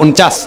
49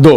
2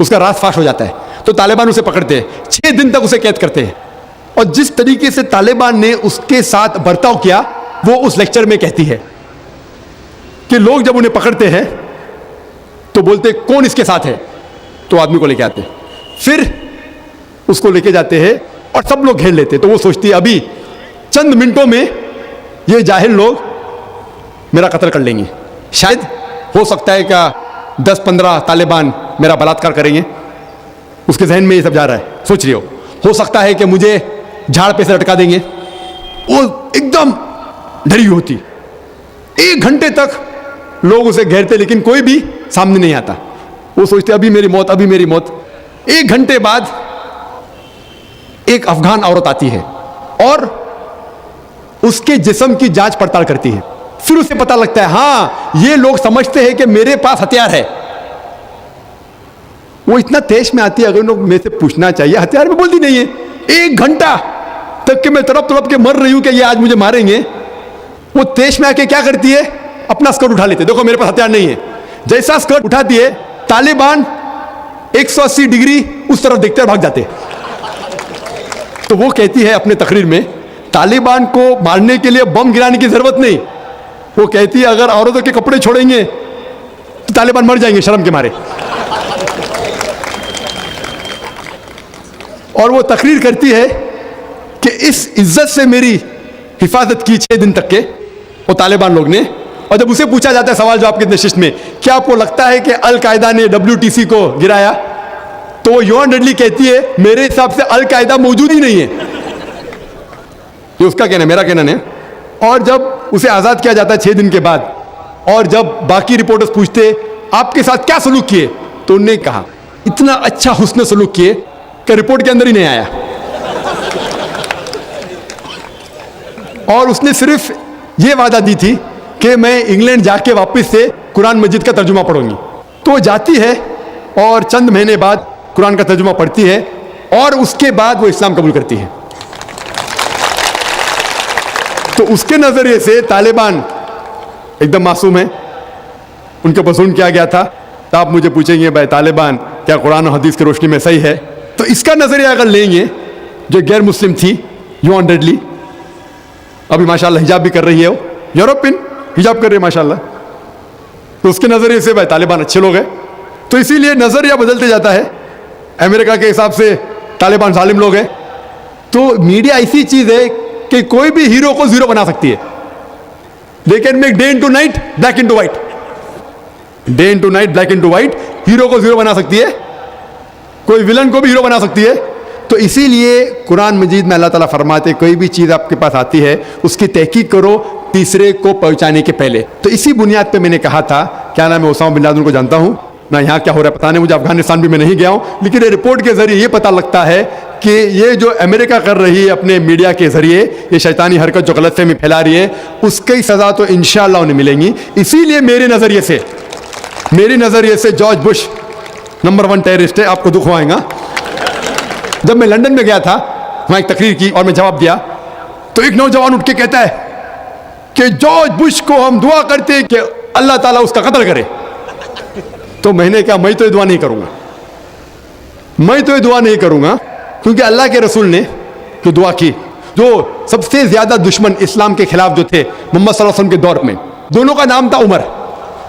اس کا راز فاش ہو جاتا ہے. تو طالبان اسے پکڑتے ہیں, 6 دن تک اسے قید کرتے ہیں. اور جس طریقے سے طالبان نے اس کے ساتھ برتاؤ کیا, وہ اس لیکچر میں کہتی ہے کہ لوگ جب انہیں پکڑتے ہیں تو بولتے کون اس کے ساتھ ہے, تو آدمی کو لے کے آتے ہیں, پھر اس کو لے کے جاتے ہیں اور سب لوگ گھیر لیتے. تو وہ سوچتی ہے ابھی چند منٹوں میں یہ جاہل لوگ میرا قتل کر لیں گے. شاید ہو سکتا ہے کہ 10-15 طالبان میرا بلاತ್ಕಾರ کریں گے. اس کے ذہن میں یہ سب جا رہا ہے, سوچ رہی ہو سکتا ہے کہ مجھے جھاڑ پہ سے لٹکا دیں گے. وہ ایک دم ڈری ہوتی. 1 گھنٹے تک لوگ اسے گھیرتے لیکن کوئی بھی سامنے نہیں آتا. وہ سوچتے ابھی میری موت, ابھی میری موت. 1 گھنٹے بعد ایک افغان عورت آتی ہے اور اس کے جسم کی جانچ پڑتال کرتی ہے. پھر اسے پتا لگتا ہے ہاں یہ لوگ سمجھتے ہیں کہ میرے پاس ہتھیار ہے. وہ اتنا تیش میں آتی ہے, اگر لوگ میں سے پوچھنا چاہیے ہتھیار میں بولتی نہیں ہے. 1 گھنٹہ تک کہ میں تڑپ کے مر رہی ہوں کہ یہ آج مجھے ماریں گے. وہ تیش میں آ کے کیا کرتی ہے, اپنا اسکرٹ اٹھا لیتے, دیکھو میرے پاس ہتھیار نہیں ہے. جیسا اسکرٹ اٹھاتی ہے طالبان 180 ڈگری اس طرف دیکھتے اور بھاگ جاتے. تو وہ کہتی ہے اپنے تقریر میں طالبان کو مارنے کے لیے بم گرانے کی ضرورت نہیں. وہ کہتی ہے اگر عورتوں کے کپڑے چھوڑیں گے تو طالبان مر جائیں گے شرم کے مارے. اور وہ تقریر کرتی ہے کہ اس عزت سے میری حفاظت کی 6 دن تک کے وہ طالبان لوگ نے. اور جب اسے پوچھا جاتا ہے سوال جواب کی نشست میں کیا آپ کو لگتا ہے کہ القاعدہ نے WTC کو گرایا, تو وہ یوان ڈڈلی کہتی ہے میرے حساب سے القاعدہ موجود ہی نہیں ہے. یہ اس کا کہنا ہے, میرا کہنا نہیں. اور جب اسے آزاد کیا جاتا ہے 6 دن کے بعد, اور جب باقی رپورٹرز پوچھتے آپ کے ساتھ کیا سلوک کیے, تو انہوں نے کہا اتنا اچھا حسن سلوک کیے کہ رپورٹ کے اندر ہی نہیں آیا. اور اس نے صرف یہ وعدہ دی تھی کہ میں انگلینڈ جا کے واپس سے قرآن مجید کا ترجمہ پڑھوں گی. تو وہ جاتی ہے اور چند مہینے بعد قرآن کا ترجمہ پڑھتی ہے اور اس کے بعد وہ اسلام قبول کرتی ہے. تو اس کے نظریے سے طالبان ایک دم معصوم ہیں, ان کے اوپر ظلم کیا گیا تھا. تو آپ مجھے پوچھیں گے بھائی طالبان کیا قرآن و حدیث کی روشنی میں صحیح ہے, تو اس کا نظریہ اگر لیں گے جو غیر مسلم تھی یوان ڈڈلی, ابھی ماشاءاللہ حجاب بھی کر رہی ہے, وہ یورپین حجاب کر رہی ہے ماشاءاللہ, تو اس کے نظریے سے بھائی طالبان اچھے لوگ ہیں. تو اسی لیے نظریہ بدلتے جاتا ہے. امریکہ کے حساب سے طالبان ظالم لوگ ہیں. تو میڈیا ایسی چیز ہے کہ کوئی بھی ہیرو کو زیرو بنا سکتی ہے. They can make day into night, black into white. Day into night, black into white. Hero کو زیرو بنا سکتی ہے, کوئی ولن کو بھی ہیرو بنا سکتی ہے. تو اسی لیے قرآن مجید میں اللہ تعالیٰ فرماتے کوئی بھی چیز آپ کے پاس آتی ہے اس کی تحقیق کرو تیسرے کو پہنچانے کے پہلے. تو اسی بنیاد پہ میں نے کہا تھا, کیا نام ہے, اسامہ بن لادن کو جانتا ہوں نہ, یہاں کیا ہو رہا ہے پتہ نہیں مجھے, افغانستان بھی میں نہیں گیا ہوں, لیکن یہ رپورٹ کے ذریعے یہ پتہ لگتا ہے کہ یہ جو امریکہ کر رہی ہے اپنے میڈیا کے ذریعے یہ شیطانی حرکت جو غلط فہمی پھیلا رہی ہے, اس کی سزا تو انشاءاللہ انہیں ملیں گی. اسی لیے میرے نظریے سے جارج بش نمبر 1 ٹیررسٹ ہے, آپ کو دکھ ہوائے گا. جب میں لندن میں گیا تھا وہاں ایک تقریر کی اور میں جواب دیا, تو ایک نوجوان اٹھ کے کہتا ہے کہ جارج بش کو ہم دعا کرتے ہیں کہ اللہ تعالیٰ اس کا قتل کرے. تو میں نے کہا میں تو یہ دعا نہیں کروں گا, کیونکہ اللہ کے رسول نے جو دعا کی, جو سب سے زیادہ دشمن اسلام کے خلاف جو تھے محمد صلی اللہ علیہ وسلم کے دور میں, دونوں کا نام تھا عمر.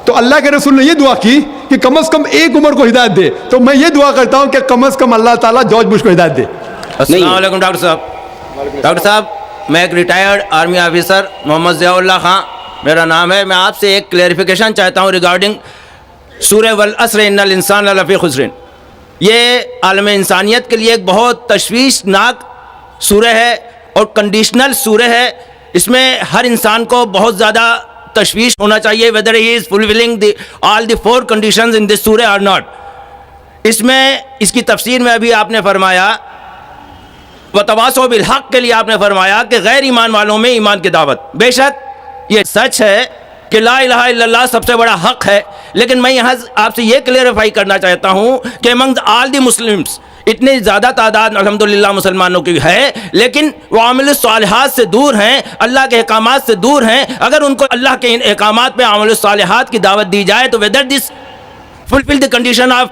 تو اللہ کے رسول نے یہ دعا کی کہ کم از کم ایک عمر کو ہدایت دے. تو میں یہ دعا کرتا ہوں کہ کم از کم اللہ تعالیٰ جارج بش کو ہدایت دے. السلام علیکم ڈاکٹر صاحب. ڈاکٹر صاحب میں ایک ریٹائرڈ آرمی آفیسر محمد ضیاء اللہ خان میرا نام ہے. میں آپ سے ایک کلیریفیکیشن چاہتا ہوں ریگارڈنگ سورہ والعصر ان الانسان لفی خسر. یہ عالم انسانیت کے لیے ایک بہت تشویشناک سورہ ہے اور کنڈیشنل سورہ ہے. اس میں ہر انسان کو بہت زیادہ تشویش ہونا چاہیے whether he is fulfilling all the 4 conditions in this surah or not. اس میں اس کی تفسیر میں ابھی آپ نے فرمایا وتواصوا بالحق کے لیے آپ نے فرمایا کہ غیر ایمان والوں میں ایمان کی دعوت. بے شک یہ سچ ہے کہ لا الہ الا اللہ سب سے بڑا حق ہے, لیکن میں یہاں آپ سے یہ کلیئرفائی کرنا چاہتا ہوں کہ among all the Muslims اتنی زیادہ تعداد الحمدللہ مسلمانوں کی ہے, لیکن وہ عامل الصالحات سے دور ہیں, اللہ کے احکامات سے دور ہیں. اگر ان کو اللہ کے ان احکامات پہ عامل الصالحات کی دعوت دی جائے تو whether this fulfill the condition of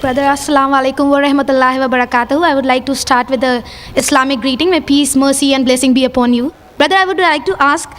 Brother, Assalamu alaikum wa rahmatullahi wa barakatuh. I would like to start with the Islamic greeting. May peace, mercy and blessing be upon you. Brother, I would like to ask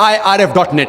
irf.net,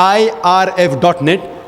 irf.net,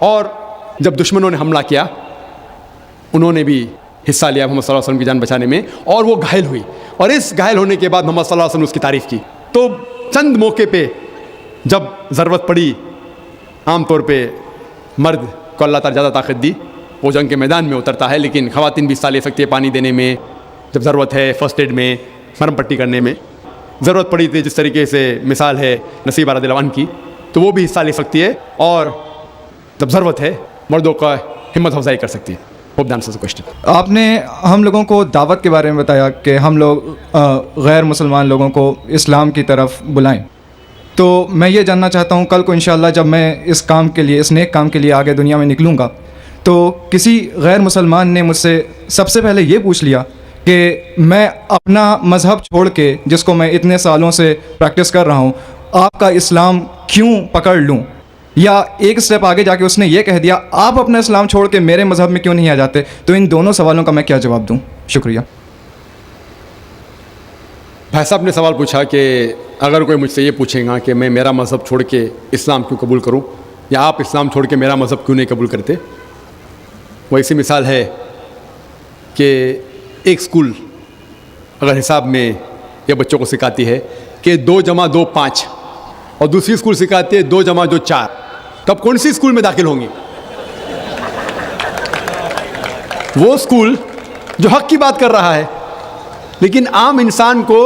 اور جب دشمنوں نے حملہ کیا انہوں نے بھی حصہ لیا محمد صلی اللہ علیہ وسلم کی جان بچانے میں, اور وہ گھائل ہوئی, اور اس گھائل ہونے کے بعد محمد صلی اللہ علیہ وسلم نے اس کی تعریف کی. تو چند موقع پہ جب ضرورت پڑی, عام طور پہ مرد کو اللہ تعالیٰ زیادہ طاقت دی, وہ جنگ کے میدان میں اترتا ہے, لیکن خواتین بھی حصہ لے سکتی ہے پانی دینے میں, جب ضرورت ہے فرسٹ ایڈ میں, مرہم پٹی کرنے میں ضرورت پڑی تھی, جس طریقے سے مثال ہے نصیبہ رضی اللہ عنہ کی, تو وہ بھی حصہ لے سکتی ہے, اور جب ضرورت ہے مردوں کا ہمت افزائی کر سکتی ہے. ہوپ دان سے کوشچن. آپ نے ہم لوگوں کو دعوت کے بارے میں بتایا کہ ہم لوگ غیر مسلمان لوگوں کو اسلام کی طرف بلائیں, تو میں یہ جاننا چاہتا ہوں کل کو انشاءاللہ جب میں اس کام کے لیے, اس نیک کام کے لیے آگے دنیا میں نکلوں گا, تو کسی غیر مسلمان نے مجھ سے سب سے پہلے یہ پوچھ لیا کہ میں اپنا مذہب چھوڑ کے, جس کو میں اتنے سالوں سے پریکٹس کر رہا ہوں, آپ کا اسلام کیوں پکڑ لوں, یا ایک اسٹیپ آگے جا کے اس نے یہ کہہ دیا آپ اپنا اسلام چھوڑ کے میرے مذہب میں کیوں نہیں آ جاتے. تو ان دونوں سوالوں کا میں کیا جواب دوں؟ شکریہ. بھائی صاحب نے سوال پوچھا کہ اگر کوئی مجھ سے یہ پوچھے گا کہ میں میرا مذہب چھوڑ کے اسلام کیوں قبول کروں, یا آپ اسلام چھوڑ کے میرا مذہب کیوں نہیں قبول کرتے, وہ ایسی مثال ہے کہ ایک اسکول اگر حساب میں یہ بچوں کو سکھاتی ہے کہ 2 + 2 = 5, اور دوسری اسکول سکھاتی ہے 2 + 2 = 4, تو اب کون سی اسکول میں داخل ہوں گے؟ وہ اسکول جو حق کی بات کر رہا ہے, لیکن عام انسان کو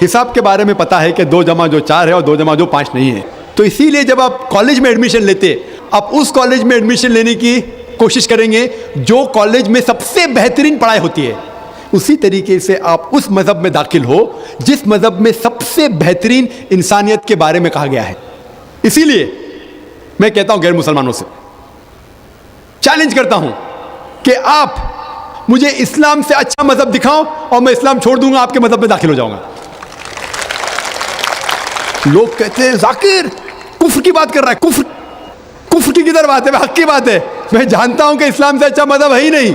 حساب کے بارے میں پتہ ہے کہ 2 + 2 = 4 ہے اور 2 + 2 = 5 نہیں ہے. تو اسی لیے جب آپ کالج میں ایڈمیشن لیتے, آپ اس کالج میں ایڈمیشن لینے کی کوشش کریں گے جو کالج میں سب سے بہترین پڑھائی ہوتی ہے. اسی طریقے سے آپ اس مذہب میں داخل ہو جس مذہب میں سب سے بہترین انسانیت کے بارے میں کہا گیا ہے. اسی لیے میں کہتا ہوں غیر مسلمانوں سے چیلنج کرتا ہوں کہ آپ مجھے اسلام سے اچھا مذہب دکھاؤ اور میں اسلام چھوڑ دوں گا, آپ کے مذہب میں داخل ہو جاؤں گا. لوگ کہتے ہیں ذاکر کفر کی بات کر رہا ہے, کفر کی کدھر بات ہے, حق کی بات ہے. میں جانتا ہوں کہ اسلام سے اچھا مذہب ہے ہی نہیں,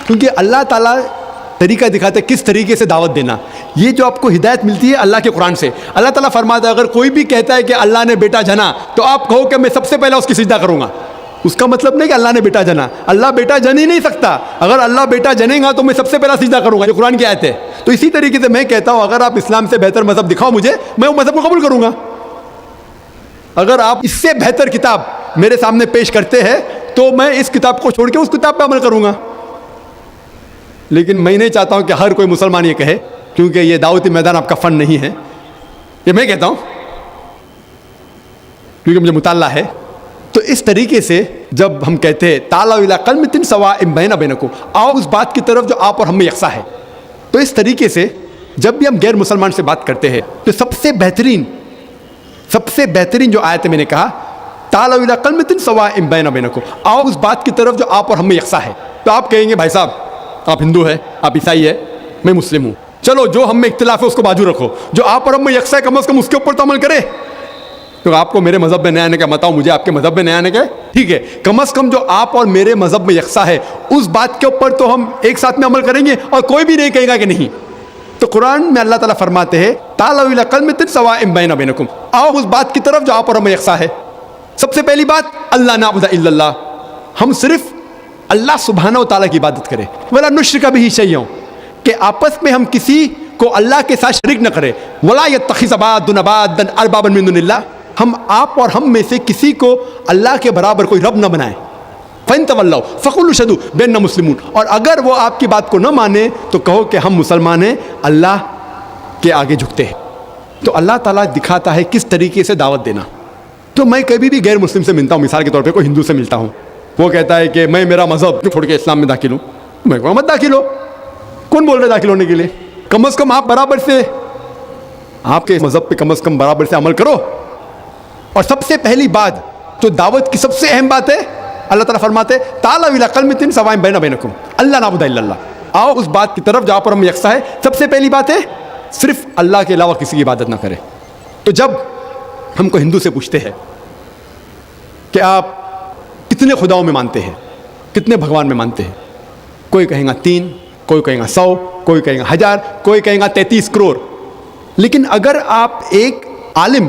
کیونکہ اللہ تعالیٰ طریقہ دکھاتے کس طریقے سے دعوت دینا. یہ جو آپ کو ہدایت ملتی ہے اللہ کے قرآن سے. اللہ تعالیٰ فرماتا ہے اگر کوئی بھی کہتا ہے کہ اللہ نے بیٹا جنا, تو آپ کہو کہ میں سب سے پہلے اس کی سجدہ کروں گا. اس کا مطلب نہیں کہ اللہ نے بیٹا جنا, اللہ بیٹا جن ہی نہیں سکتا. اگر اللہ بیٹا جنے گا تو میں سب سے پہلا سجدہ کروں گا, یہ قرآن کی آیت ہے. تو اسی طریقے سے میں کہتا ہوں اگر آپ اسلام سے بہتر مذہب دکھاؤ مجھے, میں وہ مذہب کو قبول کروں گا. اگر آپ اس سے بہتر کتاب میرے سامنے پیش کرتے ہیں تو میں اس کتاب کو چھوڑ کے اس کتاب پہ عمل کروں گا. لیکن میں نہیں چاہتا ہوں کہ ہر کوئی مسلمان یہ کہے, کیونکہ یہ دعوتی میدان آپ کا فن نہیں ہے. یہ میں کہتا ہوں کیونکہ مجھے مطالعہ ہے. تو اس طریقے سے جب ہم کہتے ہیں تعالوا الی کلمۃ سواء بیننا بینکم, آؤ اس بات کی طرف جو آپ اور ہم میں یکساں ہے, تو اس طریقے سے جب بھی ہم غیر مسلمان سے بات کرتے ہیں تو سب سے بہترین جو آیت میں نے کہا تعالوا الی کلمۃ سواء بیننا بینکم, آؤ اس بات کی طرف جو آپ اور ہم میں یکساں ہے. تو آپ کہیں گے بھائی صاحب آپ ہندو ہے, آپ عیسائی ہے, میں مسلم ہوں, چلو جو ہم میں اختلاف ہے اس کو بازو رکھو, جو آپ اور ہم میں یکساں ہے کم از کم اس کے اوپر تو عمل کرے. تو آپ کو میرے مذہب میں نیا آنے کا مت آؤ, مجھے آپ کے مذہب میں نیا آنے کا, ٹھیک ہے, کم از کم جو آپ اور میرے مذہب میں یکساں ہے اس بات کے اوپر تو ہم ایک ساتھ میں عمل کریں گے, اور کوئی بھی نہیں کہے گا کہ نہیں. تو قرآن میں اللہ تعالیٰ فرماتے ہیں تعالوا الی کلمۃ سواء بیننا بینکم, آؤ اس بات کی طرف جو آپ اور ہم میں یکساں ہے. سب سے پہلی بات اللہ نعبد الا اللہ, ہم صرف اللہ سبحانہ و تعالیٰ کی عبادت کریں. ولا نشرک بہ شیئا, کہ آپس میں ہم کسی کو اللہ کے ساتھ شریک نہ کریں. ولا یتخذ بعضنا بعضا اربابا من دون اللہ, ہم آپ اور ہم میں سے کسی کو اللہ کے برابر کوئی رب نہ بنائیں. فَإِن تَوَلَّوْا فَقُولُوا اشْهَدُوا بِأَنَّا مُسْلِمُونَ, اور اگر وہ آپ کی بات کو نہ مانے تو کہو کہ ہم مسلمان ہیں, اللہ کے آگے جھکتے ہیں. تو اللہ تعالیٰ دکھاتا ہے کس طریقے سے دعوت دینا. تو میں کبھی بھی غیر مسلم سے ملتا ہوں, مثال کے طور پہ کوئی ہندو سے ملتا ہوں, وہ کہتا ہے کہ میں میرا مذہب چھوڑ کے اسلام میں داخل ہوں, میں کہوں مت داخل ہو. کون بول رہے داخل ہونے کے لیے؟ کم از کم آپ برابر سے, آپ کے مذہب پہ کم از کم برابر سے عمل کرو. اور سب سے پہلی بات جو دعوت کی سب سے اہم بات ہے, اللہ تعالیٰ فرماتے تعالوا الی کلمۃ سواء بیننا بینکم اللہ نعبد الا اللہ, آؤ اس بات کی طرف جو آپ اور ہم یکساں ہے. سب سے پہلی بات ہے صرف اللہ کے علاوہ کسی کی عبادت نہ کرے. تو جب ہم کو ہندو سے پوچھتے ہیں کہ آپ کتنے خداؤں میں مانتے ہیں, کتنے بھگوان میں مانتے ہیں, کوئی کہیں گا 3, کوئی کہیں گا 100, کوئی کہیں گا 1000, کوئی کہیں گا 33 کروڑ. لیکن اگر آپ ایک عالم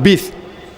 20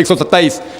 127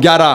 11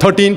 13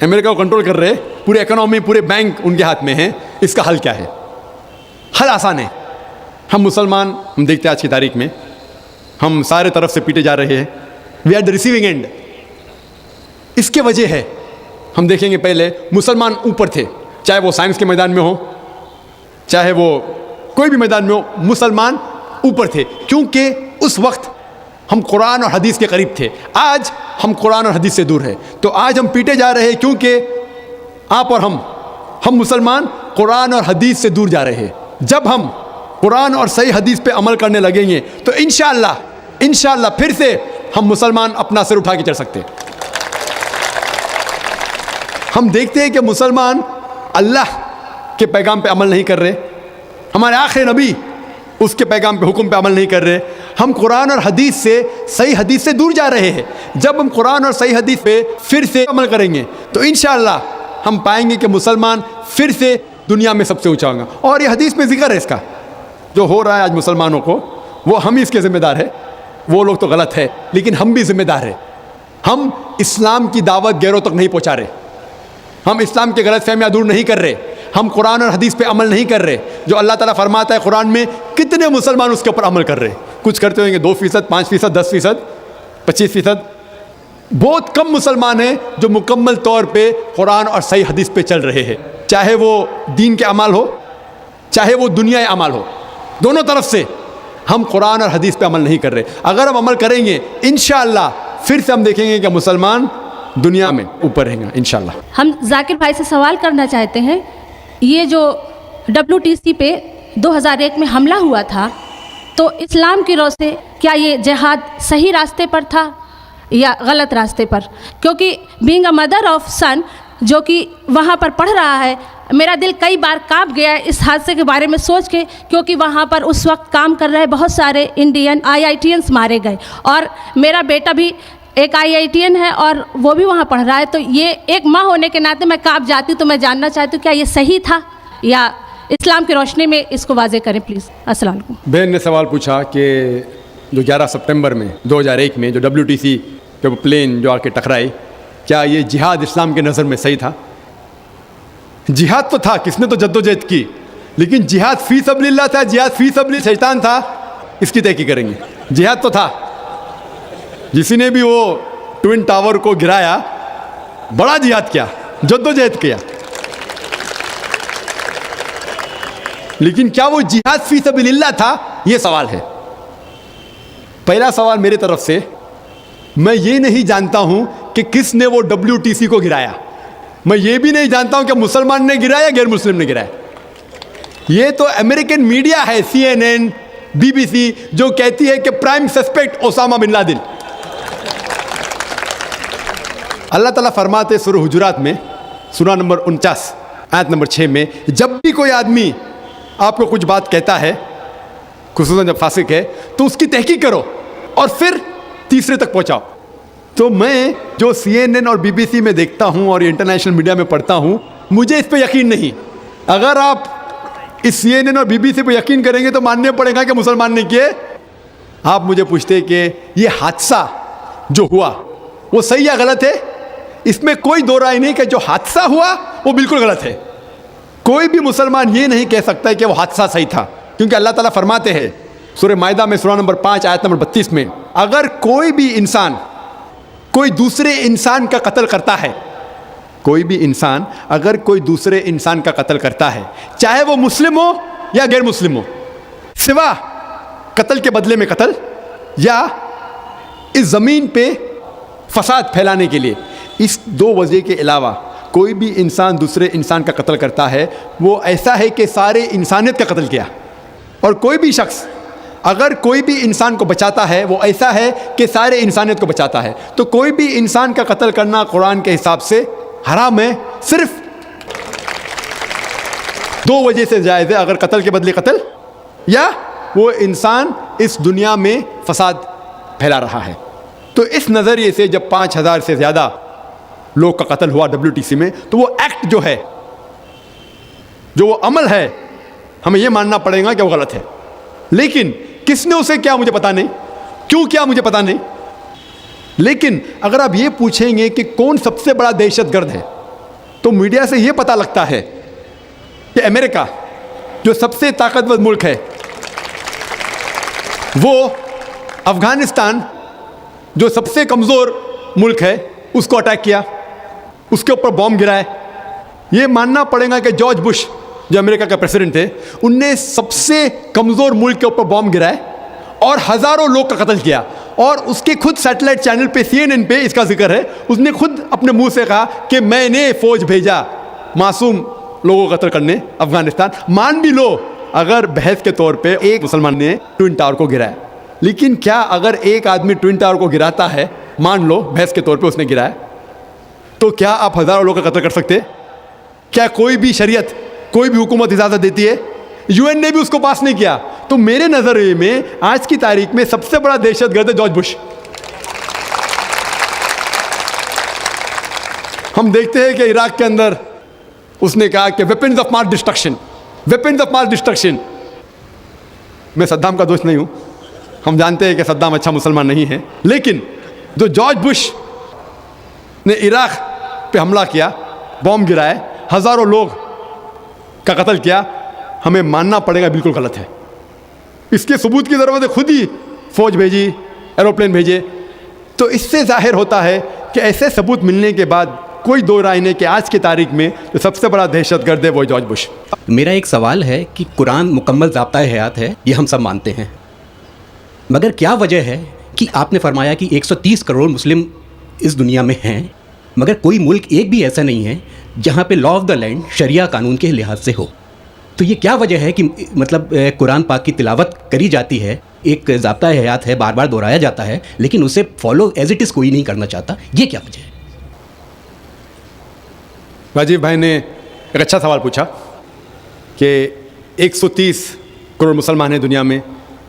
امریکہ کو کنٹرول کر رہے, پورے اکنامی, پورے بینک ان کے ہاتھ میں ہیں. اس کا حل کیا ہے؟ حل آسان ہے. ہم مسلمان, ہم دیکھتے ہیں آج کی تاریخ میں ہم سارے طرف سے پیٹے جا رہے ہیں. We are the receiving end. اس کے وجہ ہے, ہم دیکھیں گے پہلے مسلمان اوپر تھے, چاہے وہ سائنس کے میدان میں ہو, چاہے وہ کوئی بھی میدان میں ہو, مسلمان اوپر تھے کیونکہ اس وقت ہم قرآن اور حدیث کے قریب تھے. آج ہم قرآن اور حدیث سے دور ہیں, تو آج ہم پیٹے جا رہے ہیں کیونکہ آپ اور ہم مسلمان قرآن اور حدیث سے دور جا رہے ہیں. جب ہم قرآن اور صحیح حدیث پہ عمل کرنے لگیں گے تو انشاءاللہ پھر سے ہم مسلمان اپنا سر اٹھا کے چل سکتے ہیں. ہم دیکھتے ہیں کہ مسلمان اللہ کے پیغام پہ عمل نہیں کر رہے, ہمارے آخری نبی اس کے پیغام پہ, حکم پہ عمل نہیں کر رہے. ہم قرآن اور حدیث سے, صحیح حدیث سے دور جا رہے ہیں. جب ہم قرآن اور صحیح حدیث پہ پھر سے عمل کریں گے تو انشاءاللہ ہم پائیں گے کہ مسلمان پھر سے دنیا میں سب سے اونچا ہوگا. اور یہ حدیث میں ذکر ہے اس کا, جو ہو رہا ہے آج مسلمانوں کو, وہ ہم ہی اس کے ذمہ دار ہے. وہ لوگ تو غلط ہے لیکن ہم بھی ذمہ دار ہیں. ہم اسلام کی دعوت غیروں تک نہیں پہنچا رہے, ہم اسلام کے غلط فہمیاں دور نہیں کر رہے, ہم قرآن اور حدیث پہ عمل نہیں کر رہے. جو اللہ تعالیٰ فرماتا ہے قرآن میں, کتنے مسلمان اس کے اوپر عمل کر رہے ہیں؟ کچھ کرتے ہوئیں گے 2%, 5%, 10%, 25%. بہت کم مسلمان ہیں جو مکمل طور پہ قرآن اور صحیح حدیث پہ چل رہے ہیں, چاہے وہ دین کے اعمال ہو, چاہے وہ دنیا اعمال ہو. دونوں طرف سے ہم قرآن اور حدیث پہ عمل نہیں کر رہے. اگر ہم عمل کریں گے انشاءاللہ پھر سے ہم دیکھیں گے کہ مسلمان دنیا میں اوپر رہیں گا انشاءاللہ. ہم ذاکر بھائی سے سوال کرنا چاہتے ہیں, یہ جو WTC پہ 2001 میں حملہ ہوا تھا, تو اسلام کی رو سے کیا یہ جہاد صحیح راستے پر تھا یا غلط راستے پر؟ کیونکہ being a mother of sun جو کہ وہاں پر پڑھ رہا ہے, میرا دل کئی بار کانپ گیا اس حادثے کے بارے میں سوچ کے, کیونکہ وہاں پر اس وقت کام کر رہے بہت سارے انڈین IITians مارے گئے, اور میرا بیٹا بھی ایک IITian ہے اور وہ بھی وہاں پڑھ رہا ہے. تو یہ ایک ماں ہونے کے ناطے میں کانپ جاتی ہوں. تو میں جاننا چاہتی ہوں کیا یہ صحیح تھا یا اسلام کی روشنی میں اس کو واضح کریں پلیز. السلام علیکم. بہن نے سوال پوچھا کہ جو 11 سپتمبر میں 2001 میں جو WTC کے وہ پلین جو آ کے ٹکرائی, کیا یہ جہاد اسلام کے نظر میں صحیح تھا؟ جہاد تو تھا, کس نے تو جدوجہد کی, لیکن جہاد فی سبیل اللہ تھا, جہاد فی سبیل شیطان تھا, اس کی تحقیق کریں گے. جہاد تو تھا, جسی نے بھی وہ ٹوئن ٹاور کو گرایا بڑا جہاد کیا, جدوجہد کیا, لیکن کیا وہ جہاد فی سبیل اللہ تھا؟ یہ سوال ہے. پہلا سوال میرے طرف سے, میں یہ نہیں جانتا ہوں کہ کس نے وہ WTC کو گرایا, میں یہ بھی نہیں جانتا ہوں کہ مسلمان نے گرایا غیر مسلم نے گرایا. یہ تو امریکن میڈیا ہے, CNN, BBC, جو کہتی ہے کہ prime suspect Osama bin Laden. اللہ تعالیٰ فرماتے سورہ حجرات میں, سورہ نمبر 49 آیت نمبر 6 میں, جب بھی کوئی آدمی آپ کو کچھ بات کہتا ہے, خصوصاً جب فاسق ہے, تو اس کی تحقیق کرو اور پھر تیسرے تک پہنچاؤ. تو میں جو CNN اور BBC میں دیکھتا ہوں اور انٹرنیشنل میڈیا میں پڑھتا ہوں, مجھے اس پہ یقین نہیں. اگر آپ اس CNN اور BBC پہ یقین کریں گے تو ماننے پڑے گا کہ مسلمان نے کیے. آپ مجھے پوچھتے کہ یہ حادثہ جو ہوا وہ صحیح یا غلط ہے؟ اس میں کوئی دو رائے نہیں کہ جو حادثہ ہوا وہ بالکل غلط ہے. کوئی بھی مسلمان یہ نہیں کہہ سکتا کہ وہ حادثہ صحیح تھا, کیونکہ اللہ تعالیٰ فرماتے ہیں سورہ مائدہ میں سورہ نمبر 5 آیت نمبر 32 میں, اگر کوئی بھی انسان کوئی دوسرے انسان کا قتل کرتا ہے, کوئی بھی انسان اگر کوئی دوسرے انسان کا قتل کرتا ہے, چاہے وہ مسلم ہو یا غیر مسلم ہو, سوا قتل کے بدلے میں قتل یا اس زمین پہ فساد پھیلانے کے لیے, اس دو وجہ کے علاوہ کوئی بھی انسان دوسرے انسان کا قتل کرتا ہے, وہ ایسا ہے کہ سارے انسانیت کا قتل کیا. اور کوئی بھی شخص اگر کوئی بھی انسان کو بچاتا ہے, وہ ایسا ہے کہ سارے انسانیت کو بچاتا ہے. تو کوئی بھی انسان کا قتل کرنا قرآن کے حساب سے حرام ہے, صرف دو وجہ سے جائز ہے, اگر قتل کے بدلے قتل یا وہ انسان اس دنیا میں فساد پھیلا رہا ہے. تو اس نظریے سے جب 5000 سے زیادہ لوگ کا قتل ہوا WTC میں, تو وہ ایکٹ جو ہے, جو وہ عمل ہے, ہمیں یہ ماننا پڑے گا کہ وہ غلط ہے. لیکن کس نے اسے کیا مجھے پتا نہیں, کیوں کیا مجھے پتا نہیں. لیکن اگر آپ یہ پوچھیں گے کہ کون سب سے بڑا دہشت گرد ہے, تو میڈیا سے یہ پتہ لگتا ہے کہ امریکہ جو سب سے طاقتور ملک ہے وہ افغانستان جو سب سے کمزور ملک ہے اس کو اٹیک کیا, اس کے اوپر بام گرائے. یہ ماننا پڑے گا کہ جارج بش جو امریکہ کا پریزیڈنٹ تھے, ان نے سب سے کمزور ملک کے اوپر بام گرائے اور ہزاروں لوگ کا قتل کیا. اور اس کے خود سیٹلائٹ چینل پہ CNN پہ اس کا ذکر ہے, اس نے خود اپنے منہ سے کہا کہ میں نے فوج بھیجا معصوم لوگوں کو قتل کرنے افغانستان. مان بھی لو اگر بحث کے طور پہ ایک مسلمان نے ٹوئن ٹاور کو گرایا, لیکن کیا اگر ایک آدمی ٹوئن ٹاور کو گراتا ہے, مان لو بحث کے طور پہ اس نے گرایا, تو کیا آپ ہزاروں لوگوں کا قتل کر سکتے؟ کیا کوئی بھی شریعت, کوئی بھی حکومت اجازت دیتی ہے؟ UN نے بھی اس کو پاس نہیں کیا. تو میرے نظریے میں آج کی تاریخ میں سب سے بڑا دہشت گرد ہے جارج بش. ہم دیکھتے ہیں کہ عراق کے اندر اس نے کہا کہ weapons of mass destruction, weapons of mass destruction. میں صدام کا دوست نہیں ہوں, ہم جانتے ہیں کہ صدام اچھا مسلمان نہیں ہے, لیکن جو جارج بش نے عراق پہ حملہ کیا, بم گرائے, ہزاروں لوگ کا قتل کیا, ہمیں ماننا پڑے گا بالکل غلط ہے. اس کے ثبوت کی ضرورت ہے, خود ہی فوج بھیجی, ایروپلین بھیجے. تو اس سے ظاہر ہوتا ہے کہ ایسے ثبوت ملنے کے بعد کوئی دو رائے نہیں کہ آج کی تاریخ میں جو سب سے بڑا دہشت گرد ہے وہ جارج بش. میرا ایک سوال ہے کہ قرآن مکمل ضابطۂ حیات ہے, یہ ہم سب مانتے ہیں, مگر کیا وجہ ہے کہ آپ نے فرمایا کہ 130 کروڑ مسلم اس دنیا میں ہیں, مگر کوئی ملک ایک بھی ایسا نہیں ہے جہاں پہ لا آف دا لینڈ شریعہ قانون کے لحاظ سے ہو. تو یہ کیا وجہ ہے کہ مطلب قرآن پاک کی تلاوت کری جاتی ہے, ایک ضابطۂ حیات ہے, بار بار دہرایا جاتا ہے, لیکن اسے فالو ایز اٹ از کوئی نہیں کرنا چاہتا, یہ کیا وجہ ہے؟ راجیو بھائی نے ایک اچھا سوال پوچھا کہ 130 کروڑ مسلمان ہیں دنیا میں,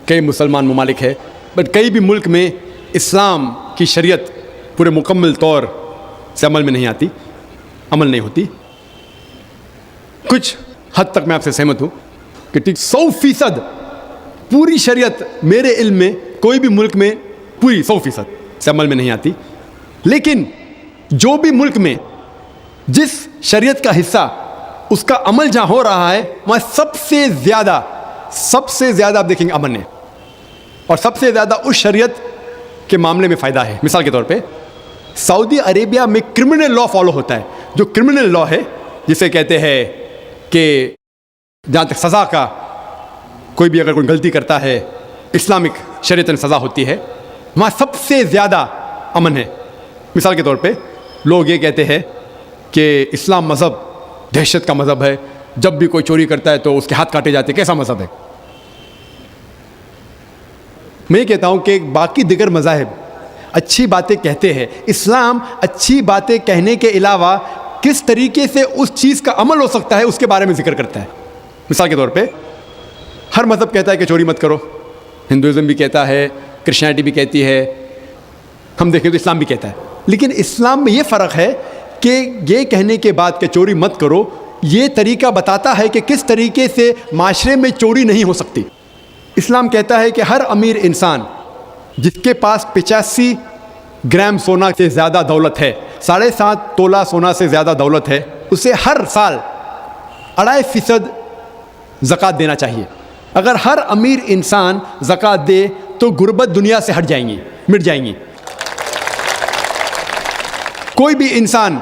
کئی مسلمان ممالک ہیں, بٹ کئی بھی ملک میں اسلام کی شریعت پورے مکمل طور سے عمل میں نہیں آتی, عمل نہیں ہوتی. کچھ حد تک میں آپ سے سہمت ہوں کہ 100% پوری شریعت میرے علم میں کوئی بھی ملک میں پوری 100% سے عمل میں نہیں آتی, لیکن جو بھی ملک میں جس شریعت کا حصہ اس کا عمل جہاں ہو رہا ہے وہاں سب سے زیادہ آپ دیکھیں گے امن ہے, اور سب سے زیادہ اس شریعت کے معاملے میں فائدہ ہے. مثال کے طور پہ سعودی عربیہ میں کرمنل لا فالو ہوتا ہے. جو کرمنل لا ہے جسے کہتے ہیں کہ جہاں تک سزا کا, کوئی بھی اگر کوئی غلطی کرتا ہے اسلامک شریعت میں سزا ہوتی ہے, وہاں سب سے زیادہ امن ہے. مثال کے طور پہ لوگ یہ کہتے ہیں کہ اسلام مذہب دہشت کا مذہب ہے, جب بھی کوئی چوری کرتا ہے تو اس کے ہاتھ کاٹے جاتے ہیں, کیسا مذہب ہے؟ میں یہ کہتا ہوں کہ باقی دیگر مذاہب اچھی باتیں کہتے ہیں, اسلام اچھی باتیں کہنے کے علاوہ کس طریقے سے اس چیز کا عمل ہو سکتا ہے اس کے بارے میں ذکر کرتا ہے. مثال کے طور پہ ہر مذہب کہتا ہے کہ چوری مت کرو, ہندوازم بھی کہتا ہے, کرسچینٹی بھی کہتی ہے, ہم دیکھیں تو اسلام بھی کہتا ہے. لیکن اسلام میں یہ فرق ہے کہ یہ کہنے کے بعد کہ چوری مت کرو, یہ طریقہ بتاتا ہے کہ کس طریقے سے معاشرے میں چوری نہیں ہو سکتی. اسلام کہتا ہے کہ ہر امیر انسان جس کے پاس 85 گرام سونا سے زیادہ دولت ہے, 7.5 تولہ سونا سے زیادہ دولت ہے, اسے ہر سال 2.5% زکوٰۃ دینا چاہیے. اگر ہر امیر انسان زکوٰۃ دے تو غربت دنیا سے ہٹ جائیں گی, مٹ جائیں گی. کوئی بھی انسان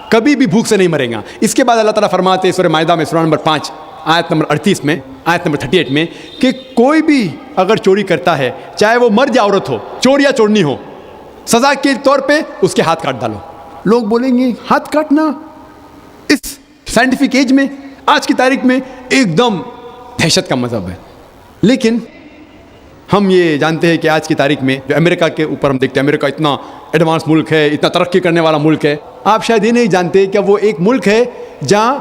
کبھی بھی بھوک سے نہیں مرے گا. اس کے بعد اللہ تعالیٰ فرماتے ہیں سورہ مائدہ میں سورہ نمبر 5 آیت نمبر 38 میں, آیت نمبر 38 میں کہ کوئی بھی اگر چوری کرتا ہے, چاہے وہ مرد یا عورت ہو, چور یا چورنی ہو, سزا کے طور پہ اس کے ہاتھ کاٹ ڈالو. لوگ بولیں گے ہاتھ کاٹنا اس سائنٹیفک ایج میں, آج کی تاریخ میں ایک دم دہشت کا مذہب ہے. لیکن ہم یہ جانتے ہیں کہ آج کی تاریخ میں جو امریکہ کے اوپر ہم دیکھتے ہیں, امریکہ اتنا ایڈوانس ملک ہے, اتنا ترقی کرنے والا ملک ہے. آپ شاید یہ نہیں جانتے کہ وہ ایک ملک ہے جہاں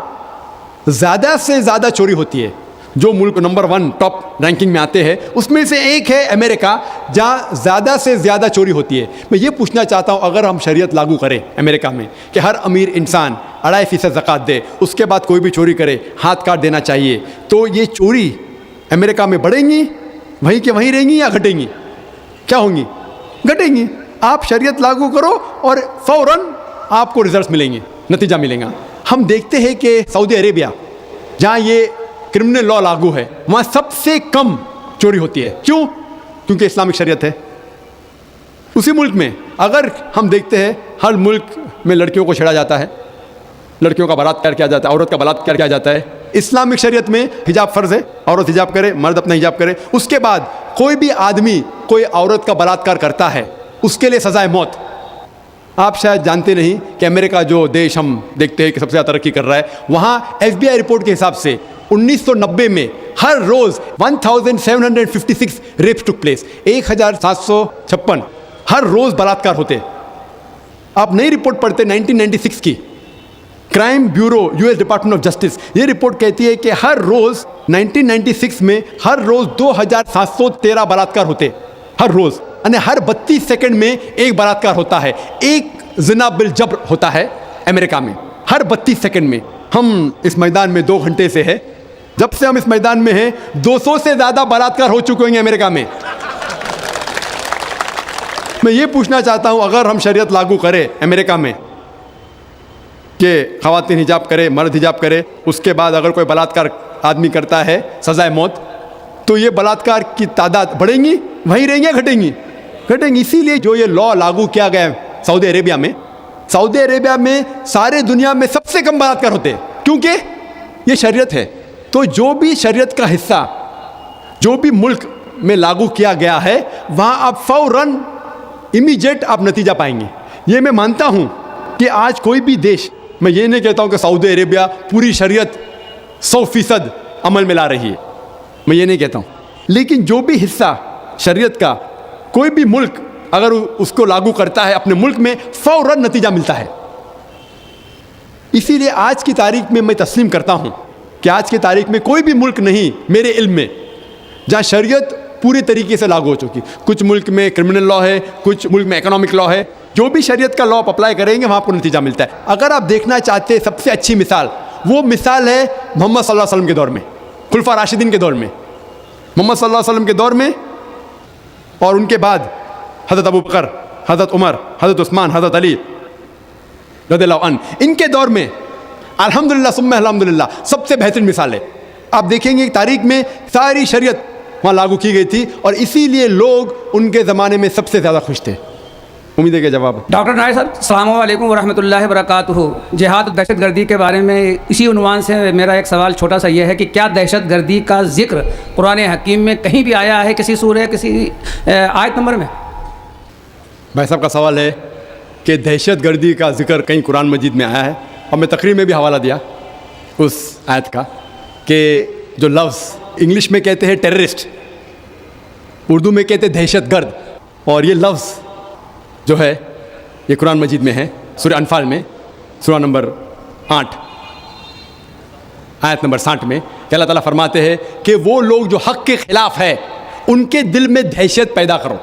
زیادہ سے زیادہ چوری ہوتی ہے. جو ملک نمبر 1 ٹاپ رینکنگ میں آتے ہیں اس میں سے ایک ہے امریکہ, جہاں زیادہ سے زیادہ چوری ہوتی ہے. میں یہ پوچھنا چاہتا ہوں, اگر ہم شریعت لاگو کریں امریکہ میں کہ ہر امیر انسان 2.5% زکوٰۃ دے, اس کے بعد کوئی بھی چوری کرے ہاتھ کاٹ دینا چاہیے, تو یہ چوری امریکہ میں بڑھیں گی, وہیں کہ وہیں رہیں گی, یا گھٹیں گی؟ کیا ہوں گی؟ گھٹیں گی. آپ شریعت لاگو کرو اور فوراً آپ کو ریزلٹس ملیں گے, نتیجہ ملے گا. ہم دیکھتے ہیں کہ سعودی عربیہ جہاں یہ کرمنل لا لاگو ہے وہاں سب سے کم چوری ہوتی ہے. کیوں؟ کیونکہ اسلامک شریعت ہے. اسی ملک میں اگر ہم دیکھتے ہیں ہر ملک میں لڑکیوں کو چھیڑا جاتا ہے, لڑکیوں کا بلاತ್ಕಾರ کیا جاتا ہے, عورت کا بلاತ್ಕಾರ کیا جاتا ہے. اسلامک شریعت میں حجاب فرض ہے, عورت حجاب کرے, مرد اپنا حجاب کرے. اس کے بعد کوئی بھی آدمی کوئی عورت کا بلاತ್ಕಾರ کرتا ہے اس کے لیے سزائے موت. آپ شاید جانتے نہیں کہ امریکہ جو دیش ہم دیکھتے ہیں کہ سب سے زیادہ ترقی کر رہا ہے, وہاں FBI رپورٹ کے حساب سے 1990 میں ہر روز 1756 ریپس ٹک پلیس, 1756 ہر روز بلاತ್ಕಾರ ہوتے. آپ نئی رپورٹ پڑھتے 1996 کی crime bureau US department of justice, یہ رپورٹ کہتی ہے کہ ہر روز 1996 میں ہر روز 2713 بلاತ್ಕಾರ ہوتے ہر روز, یعنی ہر 32 سیکنڈ میں ایک بلاತ್ಕಾರ ہوتا ہے, ایک زنا بالجبر ہوتا ہے امریکہ میں ہر 32 سیکنڈ میں. ہم اس میدان میں 2 گھنٹے سے ہے, جب سے ہم اس میدان میں ہیں 200 سے زیادہ بلاತ್ಕಾರ ہو چکے ہیں امریکہ میں. میں یہ پوچھنا چاہتا ہوں اگر ہم شریعت لاگو کریں امریکہ میں کہ خواتین حجاب کرے, مرد حجاب کرے, اس کے بعد اگر کوئی بلاತ್ಕಾರ آدمی کرتا ہے سزائے موت, تو یہ بلاತ್ಕಾರ کی تعداد بڑھیں گی, وہیں رہیں گے, گھٹیں گی؟ گھٹیں گی. اسی لیے جو یہ لا لاگو کیا گیا ہے سعودی عربیہ میں, سعودی عربیہ میں سارے دنیا میں سب سے کم بلاತ್ಕಾರ ہوتے ہیں کیونکہ یہ شریعت ہے. تو جو بھی شریعت کا حصہ جو بھی ملک میں لاگو کیا گیا ہے وہاں آپ فوراً امیجیٹ آپ نتیجہ پائیں گے. یہ میں مانتا ہوں کہ آج کوئی بھی دیش, میں یہ نہیں کہتا ہوں کہ سعودی عربیہ پوری شریعت 100% عمل میں لا رہی ہے, میں یہ نہیں کہتا ہوں, لیکن جو بھی حصہ شریعت کا کوئی بھی ملک اگر اس کو لاگو کرتا ہے اپنے ملک میں فوراً نتیجہ ملتا ہے. اسی لیے آج کی تاریخ میں میں تسلیم کرتا ہوں کہ آج کی تاریخ میں کوئی بھی ملک نہیں میرے علم میں جہاں شریعت پوری طریقے سے لاگو ہو چکی. کچھ ملک میں کرمنل لا ہے, کچھ ملک میں اکنامک لا ہے. جو بھی شریعت کا لا آپ اپلائی کریں گے وہاں آپ کو نتیجہ ملتا ہے. اگر آپ دیکھنا چاہتے ہیں سب سے اچھی مثال, وہ مثال ہے محمد صلی اللہ علیہ وسلم کے دور میں, خلفاء راشدین کے دور میں. محمد صلی اللہ علیہ وسلم کے دور میں اور ان کے بعد حضرت ابو بکر, حضرت عمر, حضرت عثمان, حضرت علی رضی اللہ عنہ, ان کے دور میں الحمدللہ ثم الحمدللہ سب سے بہترین مثال ہے. آپ دیکھیں گے تاریخ میں ساری شریعت وہاں لاگو کی گئی تھی اور اسی لیے لوگ ان کے زمانے میں سب سے زیادہ خوش تھے. امید ہے کہ جواب. ڈاکٹر نائر صاحب السلام علیکم ورحمۃ اللہ وبرکاتہ. جہاد و دہشت گردی کے بارے میں اسی عنوان سے میرا ایک سوال چھوٹا سا یہ ہے کہ کیا دہشت گردی کا ذکر قرآن حکیم میں کہیں بھی آیا ہے, کسی سورہ, کسی آیت نمبر میں؟ بھائی صاحب کا سوال ہے کہ دہشت گردی کا ذکر کہیں قرآن مجید میں آیا ہے, اور میں تقریر میں بھی حوالہ دیا اس آیت کا کہ جو لفظ انگلش میں کہتے ہیں ٹیررسٹ, اردو میں کہتے ہیں دہشت گرد, اور یہ لفظ جو ہے یہ قرآن مجید میں ہے سورہ انفال میں سورہ نمبر 8 آیت نمبر 60 میں کہ اللہ تعالیٰ فرماتے ہیں کہ وہ لوگ جو حق کے خلاف ہے ان کے دل میں دہشت پیدا کرو.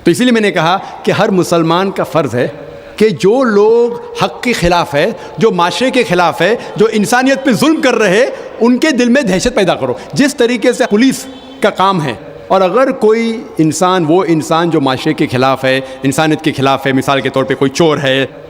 تو اسی لیے میں نے کہا کہ ہر مسلمان کا فرض ہے کہ جو لوگ حق کے خلاف ہے, جو معاشرے کے خلاف ہے, جو انسانیت پہ ظلم کر رہے, ان کے دل میں دہشت پیدا کرو. جس طریقے سے پولیس کا کام ہے, اور اگر کوئی انسان, وہ انسان جو معاشرے کے خلاف ہے, انسانیت کے خلاف ہے, مثال کے طور پہ کوئی چور ہے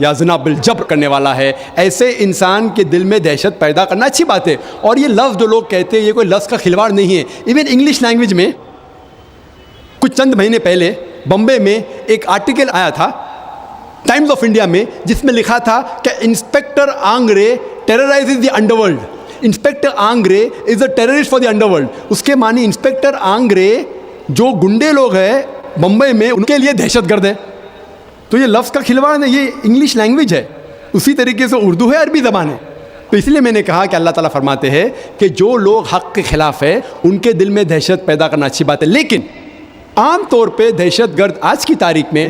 یا زنا بالجبر کرنے والا ہے, ایسے انسان کے دل میں دہشت پیدا کرنا اچھی بات ہے. اور یہ لفظ جو لوگ کہتے ہیں یہ کوئی لفظ کا کھلواڑ نہیں ہے. ایون انگلش لینگویج میں کچھ چند مہینے پہلے بمبے میں ایک آرٹیکل آیا تھا ٹائمز آف انڈیا میں جس میں لکھا تھا کہ inspector Angre terrorizes the underworld. Inspector Angre is a terrorist for the underworld. اس کے معنی انسپیکٹر آنگرے جو گنڈے لوگ ہیں بمبئی میں ان کے لیے دہشت گرد ہے. تو یہ لفظ کا کھلواڑ ہے, یہ انگلش لینگویج ہے, اسی طریقے سے اردو ہے, عربی زبان ہے. تو اس لیے میں نے کہا کہ اللہ تعالیٰ فرماتے ہیں کہ جو لوگ حق کے خلاف ہے ان کے دل میں دہشت پیدا کرنا اچھی بات ہے. لیکن عام طور پہ دہشت گرد آج کی تاریخ میں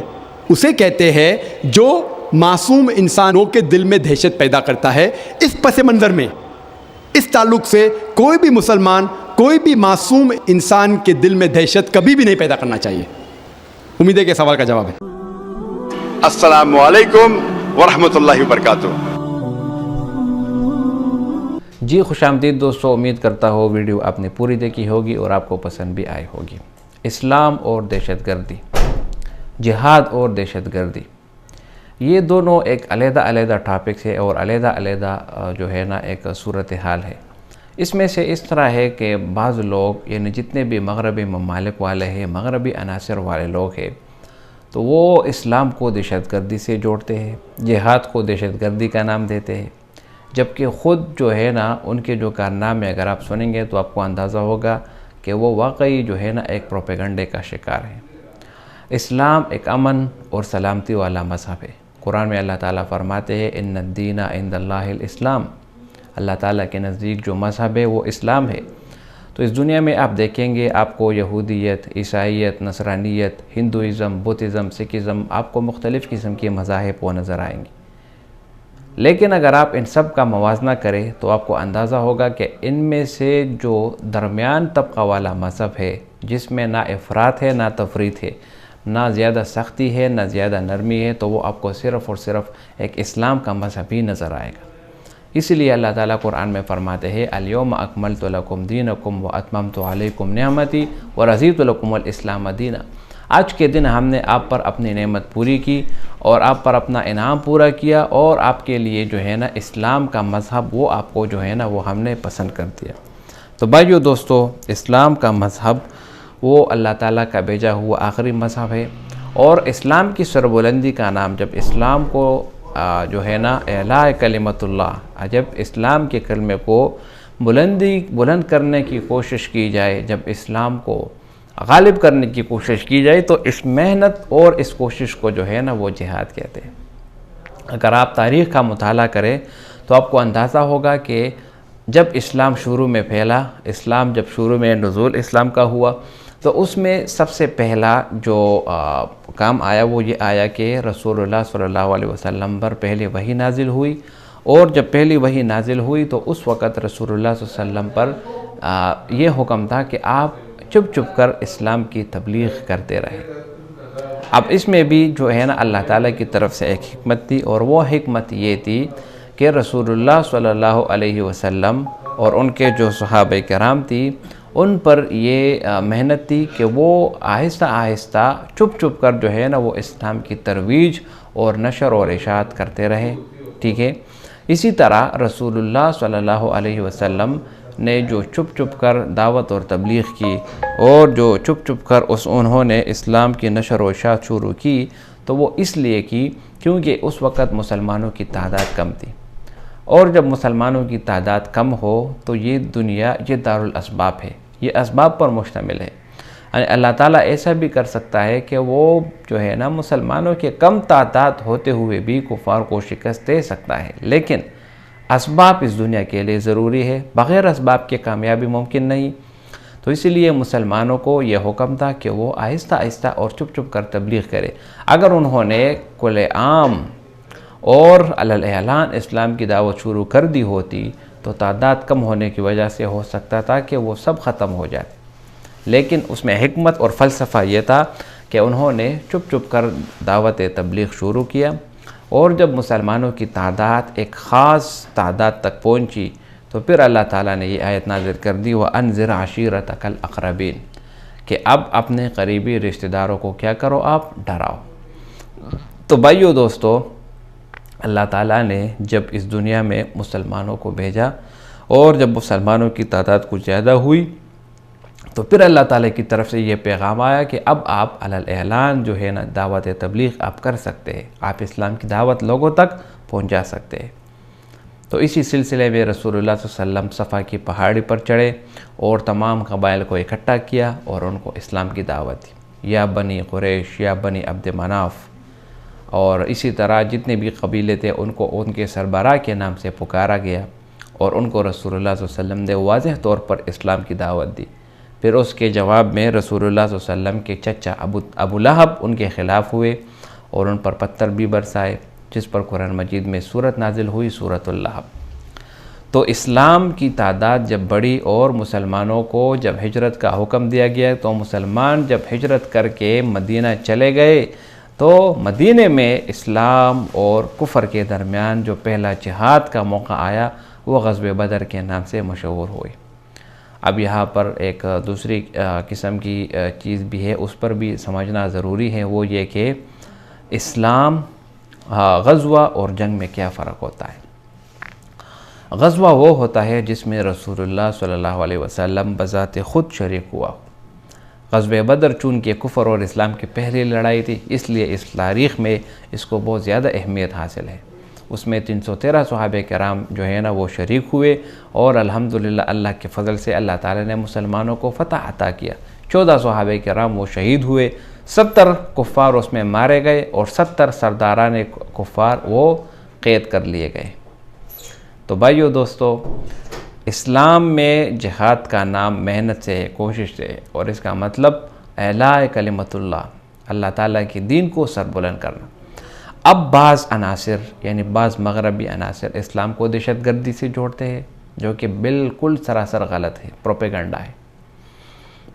اسے کہتے ہیں جو معصوم انسانوں کے دل میں دہشت پیدا کرتا ہے. اس پس منظر میں, اس تعلق سے کوئی بھی مسلمان, کوئی بھی معصوم انسان کے دل میں دہشت کبھی بھی نہیں پیدا کرنا چاہیے. امید ہے کہ سوال کا جواب ہے. السلام علیکم ورحمۃ اللہ وبرکاتہ. جی خوش آمدید دوستو, امید کرتا ہو ویڈیو آپ نے پوری دیکھی ہوگی اور آپ کو پسند بھی آئی ہوگی. اسلام اور دہشت گردی, جہاد اور دہشت گردی, یہ دونوں ایک علیحدہ علیحدہ ٹاپکس ہے اور علیحدہ علیحدہ جو ہے نا ایک صورتحال ہے۔ اس میں سے اس طرح ہے کہ بعض لوگ یعنی جتنے بھی مغربی ممالک والے ہیں، مغربی عناصر والے لوگ ہیں، تو وہ اسلام کو دہشت گردی سے جوڑتے ہیں، جہاد کو دہشت گردی کا نام دیتے ہیں، جبکہ خود جو ہے نا ان کے جو کارنامے اگر آپ سنیں گے تو آپ کو اندازہ ہوگا کہ وہ واقعی جو ہے نا ایک پروپیگنڈے کا شکار ہے۔ اسلام ایک امن اور سلامتی والا مذہب ہے۔ قرآن میں اللہ تعالیٰ فرماتے ہیں ان الدین عند اللہ الاسلام، اللہ تعالیٰ کے نزدیک جو مذہب ہے وہ اسلام ہے۔ تو اس دنیا میں آپ دیکھیں گے آپ کو یہودیت، عیسائیت، نصرانیت، ہندوازم، بدھزم، سکھزم، آپ کو مختلف قسم کے مذاہب وہ نظر آئیں گے، لیکن اگر آپ ان سب کا موازنہ کریں تو آپ کو اندازہ ہوگا کہ ان میں سے جو درمیان طبقہ والا مذہب ہے، جس میں نہ افراط ہے نہ تفریط ہے، نہ زیادہ سختی ہے نہ زیادہ نرمی ہے، تو وہ آپ کو صرف اور صرف ایک اسلام کا مذہب ہی نظر آئے گا۔ اس لیے اللہ تعالیٰ قرآن میں فرماتے ہیں الیوم اکملت لکم دینکم واتممت علیکم نعمتی ورضیت لکم الاسلام دینا۔ آج کے دن ہم نے آپ پر اپنی نعمت پوری کی اور آپ پر اپنا انعام پورا کیا، اور آپ کے لیے جو ہے نا اسلام کا مذہب وہ آپ کو جو ہے نا وہ ہم نے پسند کر دیا۔ تو بھائیو دوستو، اسلام کا مذہب وہ اللہ تعالیٰ کا بھیجا ہوا آخری مذہب ہے، اور اسلام کی سربلندی کا نام جب اسلام کو جو ہے نا اعلاء کلمت اللہ، جب اسلام کے کلمے کو بلند کرنے کی کوشش کی جائے، جب اسلام کو غالب کرنے کی کوشش کی جائے، تو اس محنت اور اس کوشش کو جو ہے نا وہ جہاد کہتے ہیں۔ اگر آپ تاریخ کا مطالعہ کریں تو آپ کو اندازہ ہوگا کہ جب اسلام شروع میں پھیلا، اسلام جب شروع میں نزول اسلام کا ہوا، تو اس میں سب سے پہلا جو کام آیا وہ یہ آیا کہ رسول اللہ صلی اللہ علیہ وسلم پر پہلے وحی نازل ہوئی، اور جب پہلی وحی نازل ہوئی تو اس وقت رسول اللہ صلی اللہ علیہ وسلم پر یہ حکم تھا کہ آپ چپ چپ کر اسلام کی تبلیغ کرتے رہے۔ اب اس میں بھی جو ہے نا اللہ تعالیٰ کی طرف سے ایک حکمت تھی، اور وہ حکمت یہ تھی کہ رسول اللہ صلی اللہ علیہ وسلم اور ان کے جو صحابہ کرام تھی ان پر یہ محنت تھی کہ وہ آہستہ آہستہ چپ چپ کر جو ہے نا وہ اسلام کی ترویج اور نشر اور اشاعت کرتے رہے، ٹھیک ہے۔ اسی طرح رسول اللہ صلی اللہ علیہ وسلم نے جو چپ چپ کر دعوت اور تبلیغ کی، اور جو چپ چپ کر انہوں نے اسلام کی نشر و اشاعت شروع کی، تو وہ اس لیے کی کیونکہ اس وقت مسلمانوں کی تعداد کم تھی، اور جب مسلمانوں کی تعداد کم ہو تو یہ دنیا یہ دارالاسباب ہے، یہ اسباب پر مشتمل ہے۔ یعنی اللہ تعالیٰ ایسا بھی کر سکتا ہے کہ وہ جو ہے نا مسلمانوں کے کم تعداد ہوتے ہوئے بھی کفار کو شکست دے سکتا ہے، لیکن اسباب اس دنیا کے لیے ضروری ہے، بغیر اسباب کے کامیابی ممکن نہیں۔ تو اسی لیے مسلمانوں کو یہ حکم تھا کہ وہ آہستہ آہستہ اور چپ چپ کر تبلیغ کرے۔ اگر انہوں نے کل عام اور علی اعلان اسلام کی دعوت شروع کر دی ہوتی تو تعداد کم ہونے کی وجہ سے ہو سکتا تھا کہ وہ سب ختم ہو جاتے، لیکن اس میں حکمت اور فلسفہ یہ تھا کہ انہوں نے چپ چپ کر دعوت تبلیغ شروع کیا، اور جب مسلمانوں کی تعداد ایک خاص تعداد تک پہنچی تو پھر اللہ تعالیٰ نے یہ آیت نازل کر دی وَأَنذِرْ عَشِيرَتَكَ الْأَقْرَبِينَ کہ اب اپنے قریبی رشتہ داروں کو کیا کرو، آپ ڈراؤ۔ تو بھائیو دوستو، اللہ تعالیٰ نے جب اس دنیا میں مسلمانوں کو بھیجا، اور جب مسلمانوں کی تعداد کچھ زیادہ ہوئی، تو پھر اللہ تعالیٰ کی طرف سے یہ پیغام آیا کہ اب آپ علی الاعلان جو ہے نا دعوت تبلیغ آپ کر سکتے ہیں، آپ اسلام کی دعوت لوگوں تک پہنچا سکتے ہیں۔ تو اسی سلسلے میں رسول اللہ صلی اللہ علیہ وسلم صفا کی پہاڑی پر چڑھے اور تمام قبائل کو اکٹھا کیا اور ان کو اسلام کی دعوت دی، یا بنی قریش، یا بنی عبد مناف، اور اسی طرح جتنے بھی قبیلے تھے ان کو ان کے سربراہ کے نام سے پکارا گیا، اور ان کو رسول اللہ صلی اللہ علیہ وسلم نے واضح طور پر اسلام کی دعوت دی۔ پھر اس کے جواب میں رسول اللہ صلی اللہ علیہ وسلم کے چچا ابو لہب ان کے خلاف ہوئے اور ان پر پتھر بھی برسائے، جس پر قرآن مجید میں سورت نازل ہوئی، سورۃ اللہب۔ تو اسلام کی تعداد جب بڑھی اور مسلمانوں کو جب ہجرت کا حکم دیا گیا، تو مسلمان جب ہجرت کر کے مدینہ چلے گئے تو مدینہ میں اسلام اور کفر کے درمیان جو پہلا جہاد کا موقع آیا وہ غزوہ بدر کے نام سے مشہور ہوئی۔ اب یہاں پر ایک دوسری قسم کی چیز بھی ہے، اس پر بھی سمجھنا ضروری ہے، وہ یہ کہ اسلام غزوہ اور جنگ میں کیا فرق ہوتا ہے؟ غزوہ وہ ہوتا ہے جس میں رسول اللہ صلی اللہ علیہ وسلم بذات خود شریک ہوا ہو۔ غزوہ بدر چونکہ کفر اور اسلام کی پہلی لڑائی تھی، اس لیے اس تاریخ میں اس کو بہت زیادہ اہمیت حاصل ہے۔ اس میں 313 صحابہ کرام جو ہے نا وہ شریک ہوئے، اور الحمدللہ اللہ کے فضل سے اللہ تعالیٰ نے مسلمانوں کو فتح عطا کیا۔ 14 صحابہ کرام وہ شہید ہوئے، 70 کفار اس میں مارے گئے، اور 70 سرداران کفار وہ قید کر لیے گئے۔ تو بھائیو دوستو، اسلام میں جہاد کا نام محنت سے ہے، کوشش سے ہے، اور اس کا مطلب اعلاء کلمت اللہ، اللہ تعالیٰ کی دین کو سر بلند کرنا۔ اب بعض عناصر یعنی بعض مغربی عناصر اسلام کو دہشت گردی سے جوڑتے ہیں، جو کہ بالکل سراسر غلط ہے، پروپیگنڈا ہے۔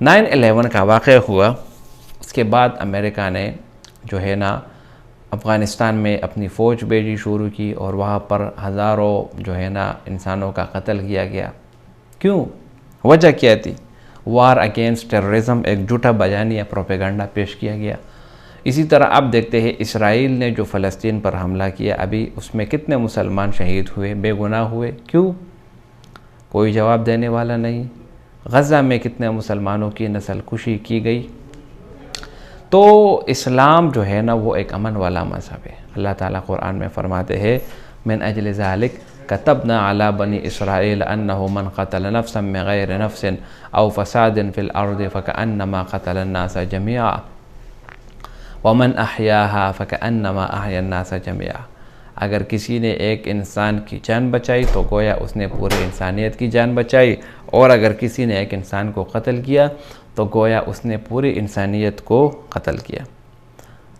9/11 کا واقعہ ہوا، اس کے بعد امریکہ نے جو ہے نا افغانستان میں اپنی فوج بھیجی شروع کی، اور وہاں پر ہزاروں جو ہے نا انسانوں کا قتل کیا گیا۔ کیوں؟ وجہ کیا تھی؟ وار اگینسٹ ٹیررزم، ایک جھوٹا بیان یا پروپیگنڈا پیش کیا گیا۔ اسی طرح اب دیکھتے ہیں اسرائیل نے جو فلسطین پر حملہ کیا، ابھی اس میں کتنے مسلمان شہید ہوئے، بے گناہ ہوئے؟ کیوں؟ کوئی جواب دینے والا نہیں۔ غزہ میں کتنے مسلمانوں کی نسل کشی کی گئی؟ تو اسلام جو ہے نا وہ ایک امن والا مذہب ہے۔ اللہ تعالیٰ قرآن میں فرماتے ہیں من اجل ذالک کتبنا علی بنی اسرائیل انہ من قتل نفسا بغیر نفس او فساد فی الارض فکأنما قتل الناس جميعا ومن احیاها فکأنما احیا الناس جميعا۔ اگر کسی نے ایک انسان کی جان بچائی تو گویا اس نے پوری انسانیت کی جان بچائی، اور اگر کسی نے ایک انسان کو قتل کیا تو گویا اس نے پوری انسانیت کو قتل کیا۔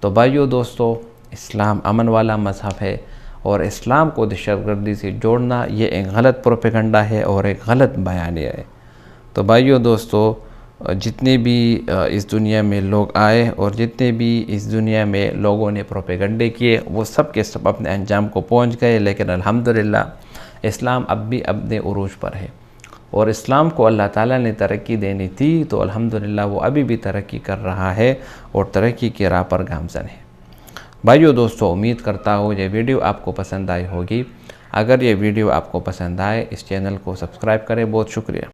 تو بھائیو دوستو، اسلام امن والا مذہب ہے، اور اسلام کو دہشت گردی سے جوڑنا یہ ایک غلط پروپیگنڈا ہے اور ایک غلط بیانیہ ہے۔ تو بھائیو دوستو، جتنے بھی اس دنیا میں لوگ آئے اور جتنے بھی اس دنیا میں لوگوں نے پروپیگنڈے کیے، وہ سب کے سب اپنے انجام کو پہنچ گئے، لیکن الحمدللہ اسلام اب بھی اپنے عروج پر ہے، اور اسلام کو اللہ تعالیٰ نے ترقی دینی تھی تو الحمدللہ وہ ابھی بھی ترقی کر رہا ہے، اور ترقی کی راہ پر گامزن ہے۔ بھائیو دوستو، امید کرتا ہوں یہ ویڈیو آپ کو پسند آئی ہوگی۔ اگر یہ ویڈیو آپ کو پسند آئے، اس چینل کو سبسکرائب کریں۔ بہت شکریہ۔